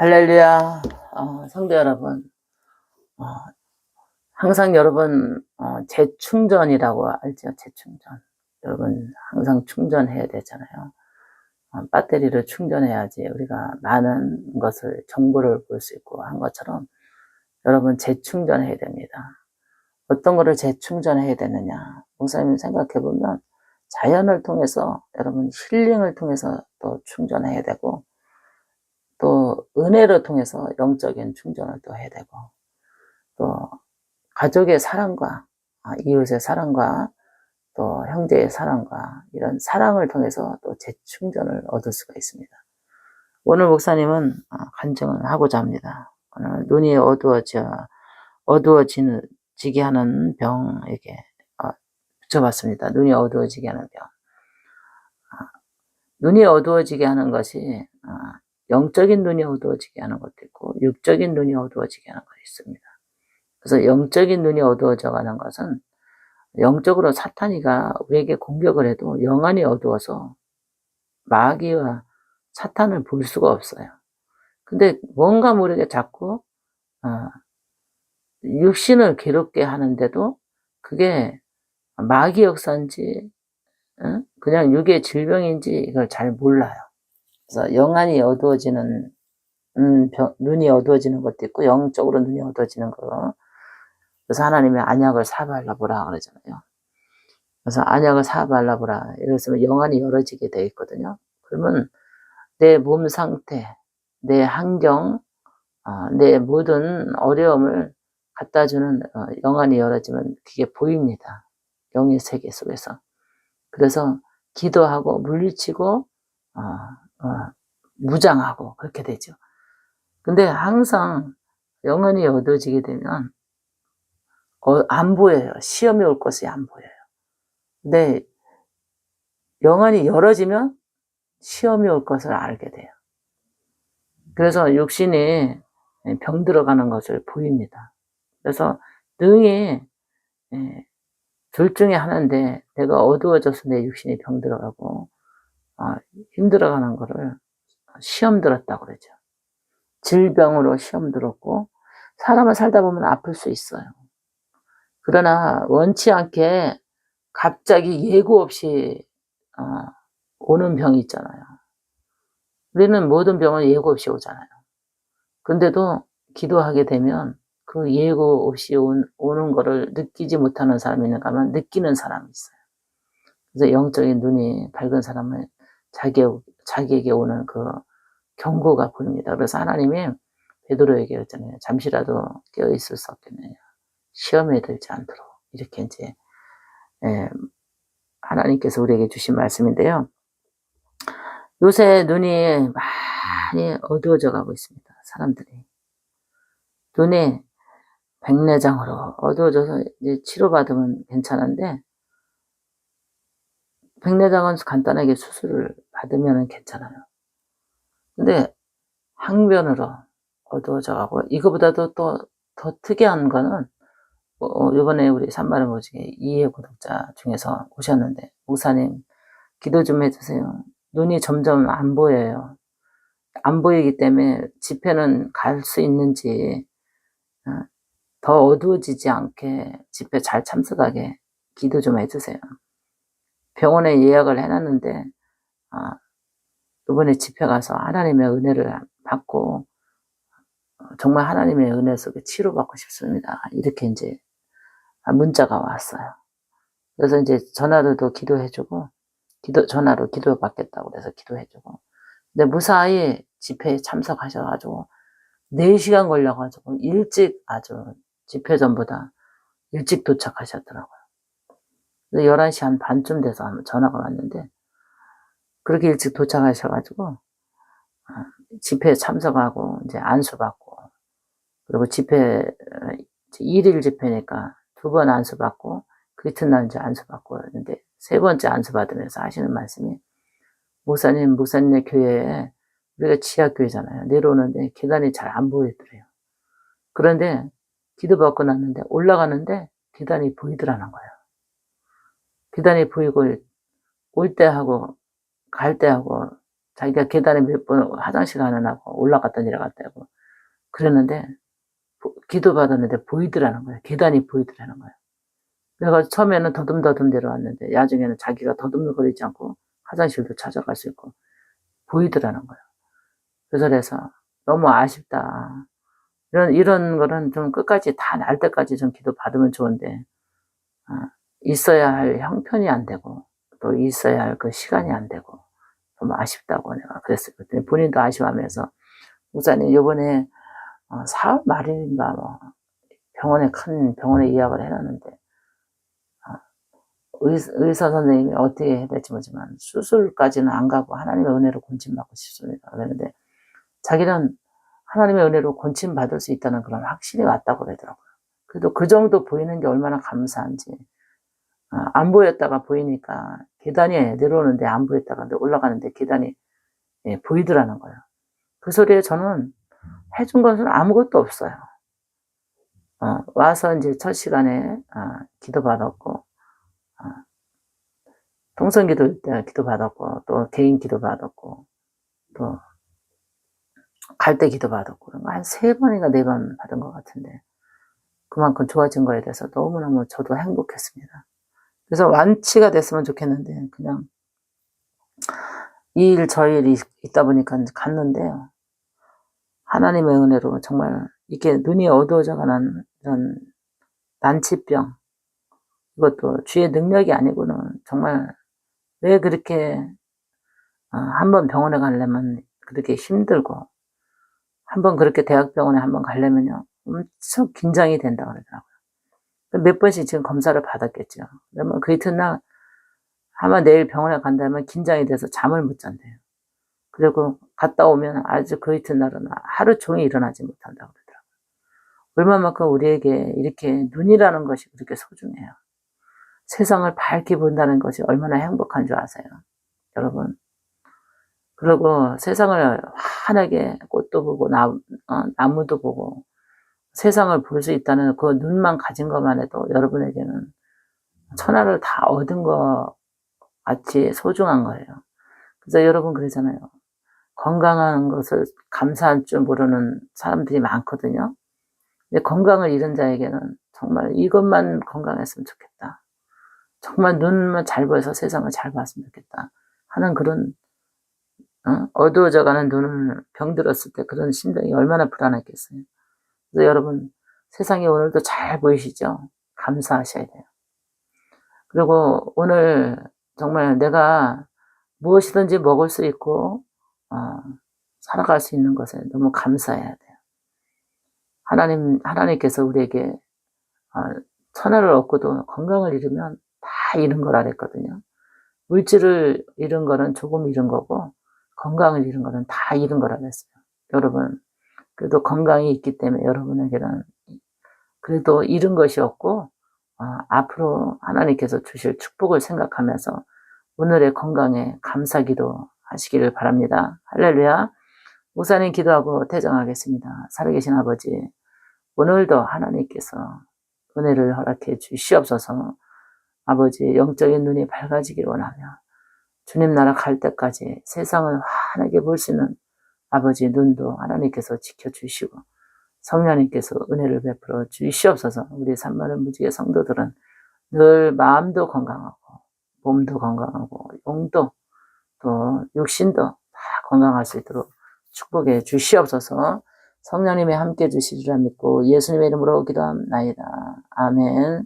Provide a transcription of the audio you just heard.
할렐루야. 성도 여러분, 어, 항상 여러분 재충전이라고 알죠? 재충전. 여러분 항상 충전해야 되잖아요. 배터리를 충전해야지 우리가 많은 것을 정보를 볼 수 있고 한 것처럼 여러분 재충전해야 됩니다. 어떤 거를 재충전해야 되느냐? 목사님 생각해보면 자연을 통해서 여러분 힐링을 통해서 또 충전해야 되고, 또 은혜를 통해서 영적인 충전을 또 해야 되고, 또 가족의 사랑과 이웃의 사랑과 또 형제의 사랑과 이런 사랑을 통해서 또 재충전을 얻을 수가 있습니다. 오늘 목사님은 간증을 하고자 합니다. 오늘 눈이 어두워지게 하는 병에게 붙여봤습니다. 눈이 어두워지게 하는 병. 눈이 어두워지게 하는 것이 영적인 눈이 어두워지게 하는 것도 있고 육적인 눈이 어두워지게 하는 것이 있습니다. 그래서 영적인 눈이 어두워져 가는 것은 영적으로 사탄이가 우리에게 공격을 해도 영안이 어두워서 마귀와 사탄을 볼 수가 없어요. 근데 뭔가 모르게 자꾸 육신을 괴롭게 하는데도 그게 마귀 역사인지 그냥 육의 질병인지 이걸 잘 몰라요. 그래서 영안이 어두워지는 눈이 어두워지는 것도 있고 영적으로 눈이 어두워지는 거. 그래서 하나님이 안약을 사발라보라 그러잖아요. 그래서 안약을 사발라보라. 이랬으면 영안이 열어지게 되어 있거든요. 그러면 내 몸 상태, 내 환경, 내 모든 어려움을 갖다주는 영안이 열어지면 그게 보입니다. 영의 세계 속에서. 그래서 기도하고 물리치고 무장하고 그렇게 되죠. 근데 항상 영안이 어두워지게 되면 안 보여요. 시험이 올 것이 안 보여요. 근데 영안이 열어지면 시험이 올 것을 알게 돼요. 그래서 육신이 병들어가는 것을 보입니다. 그래서 능히 둘 중에 하나인데 내가 어두워져서 내 육신이 병들어가고 힘들어가는 거를 시험 들었다고 그러죠. 질병으로 시험 들었고, 사람을 살다 보면 아플 수 있어요. 그러나 원치 않게 갑자기 예고 없이 오는 병이 있잖아요. 우리는 모든 병은 예고 없이 오잖아요. 근데도 기도하게 되면 그 예고 없이 오는 거를 느끼지 못하는 사람이 있는가 하면 느끼는 사람이 있어요. 그래서 영적인 눈이 밝은 사람은 자기에게 오는 그 경고가 보입니다. 그래서 하나님이 베드로에게 했잖아요. 잠시라도 깨어있을 수 없겠느냐. 시험에 들지 않도록. 이렇게 이제 하나님께서 우리에게 주신 말씀인데요. 요새 눈이 많이 어두워져 가고 있습니다. 사람들이. 눈이 백내장으로 어두워져서 이제 치료받으면 괜찮은데, 백내장은 간단하게 수술을 받으면 괜찮아요. 근데 항변으로 어두워져 가고, 이거보다도 또 더 특이한 거는 이번에 우리 산마를 모지게 이해 구독자 중에서 오셨는데, 목사님 기도 좀 해주세요. 눈이 점점 안 보여요. 안 보이기 때문에 집회는 갈 수 있는지, 더 어두워지지 않게 집회 잘 참석하게 기도 좀 해주세요. 병원에 예약을 해놨는데 이번에 집회 가서 하나님의 은혜를 받고 정말 하나님의 은혜 속에 치료받고 싶습니다. 이렇게 이제 문자가 왔어요. 그래서 이제 전화로도 기도해주고, 전화로 기도받겠다고 그래서 기도해주고, 근데 무사히 집회에 참석하셔가지고 4시간 걸려가지고 일찍 아주 집회 전보다 일찍 도착하셨더라고요. 11시 한 반쯤 돼서 전화가 왔는데, 그렇게 일찍 도착하셔가지고 집회에 참석하고 이제 안수받고, 그리고 집회 1일 집회니까 2번 안수받고 그 이튿날 이제 안수받고 했는데, 3번째 안수받으면서 하시는 말씀이, 목사님의 교회에, 우리가 지하교회잖아요. 내려오는데 계단이 잘 안 보이더래요. 그런데 기도받고 났는데 올라가는데 계단이 보이더라는 거예요. 계단이 보이고 올 때하고 갈 때하고 자기가 계단에 몇 번 화장실 가느라고 올라갔다 내려갔다 하고 그랬는데 기도받았는데 보이더라는 거예요. 계단이 보이더라는 거예요. 그래서 처음에는 더듬더듬 내려왔는데 나중에는 자기가 더듬거리지 않고 화장실도 찾아갈 수 있고 보이더라는 거예요. 그래서 너무 아쉽다. 이런 거는 좀 끝까지 다 날 때까지 좀 기도 받으면 좋은데, 있어야 할 형편이 안 되고, 또 있어야 할 그 시간이 안 되고, 좀 아쉽다고 내가 그랬어요. 그때 본인도 아쉬워하면서, 목사님, 요번에 4월 말인가, 큰 병원에 예약을 해놨는데, 의사 선생님이 어떻게 해야 될지 모르지만, 수술까지는 안 가고 하나님의 은혜로 권침받고 싶습니다. 그랬는데, 자기는 하나님의 은혜로 권침받을 수 있다는 그런 확신이 왔다고 그러더라고요. 그래도 그 정도 보이는 게 얼마나 감사한지. 안 보였다가 보이니까 계단이 내려오는데 안 보였다가 올라가는데 계단이 보이더라는 거예요. 그 소리에 저는 해준 것은 아무것도 없어요. 와서 이제 첫 시간에 기도받았고, 통성기도 때 기도받았고, 또 개인 기도받았고, 또 갈 때 기도받았고, 한 3번인가 4번 받은 것 같은데, 그만큼 좋아진 거에 대해서 너무너무 저도 행복했습니다. 그래서 완치가 됐으면 좋겠는데, 그냥 이 일 저 일이 있다 보니까 갔는데요. 하나님의 은혜로 정말 이렇게 눈이 어두워져가는 이런 난치병, 이것도 주의 능력이 아니고는 정말 왜 그렇게 한번 병원에 가려면 그렇게 힘들고, 한번 그렇게 대학병원에 한번 가려면요 엄청 긴장이 된다 그러더라고요. 몇 번씩 지금 검사를 받았겠죠. 그러면 그 이튿날 아마 내일 병원에 간다면 긴장이 돼서 잠을 못 잔대요. 그리고 갔다 오면 아주 그 이튿날은 하루 종일 일어나지 못한다고 그러더라고요. 얼마만큼 우리에게 이렇게 눈이라는 것이 그렇게 소중해요. 세상을 밝게 본다는 것이 얼마나 행복한 줄 아세요, 여러분? 그리고 세상을 환하게 꽃도 보고 나무도 보고 세상을 볼 수 있다는 그 눈만 가진 것만 해도 여러분에게는 천하를 다 얻은 것 같이 소중한 거예요. 그래서 여러분 그러잖아요. 건강한 것을 감사할 줄 모르는 사람들이 많거든요. 근데 건강을 잃은 자에게는 정말 이것만 건강했으면 좋겠다. 정말 눈만 잘 보여서 세상을 잘 봤으면 좋겠다 하는 그런 어두워져가는 눈을 병들었을 때 그런 심정이 얼마나 불안했겠어요. 그래서 여러분 세상이 오늘도 잘 보이시죠? 감사하셔야 돼요. 그리고 오늘 정말 내가 무엇이든지 먹을 수 있고 살아갈 수 있는 것에 너무 감사해야 돼요. 하나님께서 우리에게 천하를 얻고도 건강을 잃으면 다 잃은 거라 그랬거든요. 물질을 잃은 거는 조금 잃은 거고 건강을 잃은 거는 다 잃은 거라 그랬어요. 여러분 그래도 건강이 있기 때문에 여러분에게는 그래도 잃은 것이 없고 앞으로 하나님께서 주실 축복을 생각하면서 오늘의 건강에 감사기도 하시기를 바랍니다. 할렐루야. 목사님 기도하고 퇴장하겠습니다. 살아계신 아버지, 오늘도 하나님께서 은혜를 허락해 주시옵소서. 아버지 영적인 눈이 밝아지길 원하며 주님 나라 갈 때까지 세상을 환하게 볼 수 있는 아버지 눈도 하나님께서 지켜주시고 성령님께서 은혜를 베풀어 주시옵소서. 우리 산마을 무지개 성도들은 늘 마음도 건강하고 몸도 건강하고 영도 또 육신도 다 건강할 수 있도록 축복해 주시옵소서. 성령님이 함께 해주시리라 믿고 예수님의 이름으로 기도합나이다. 아멘.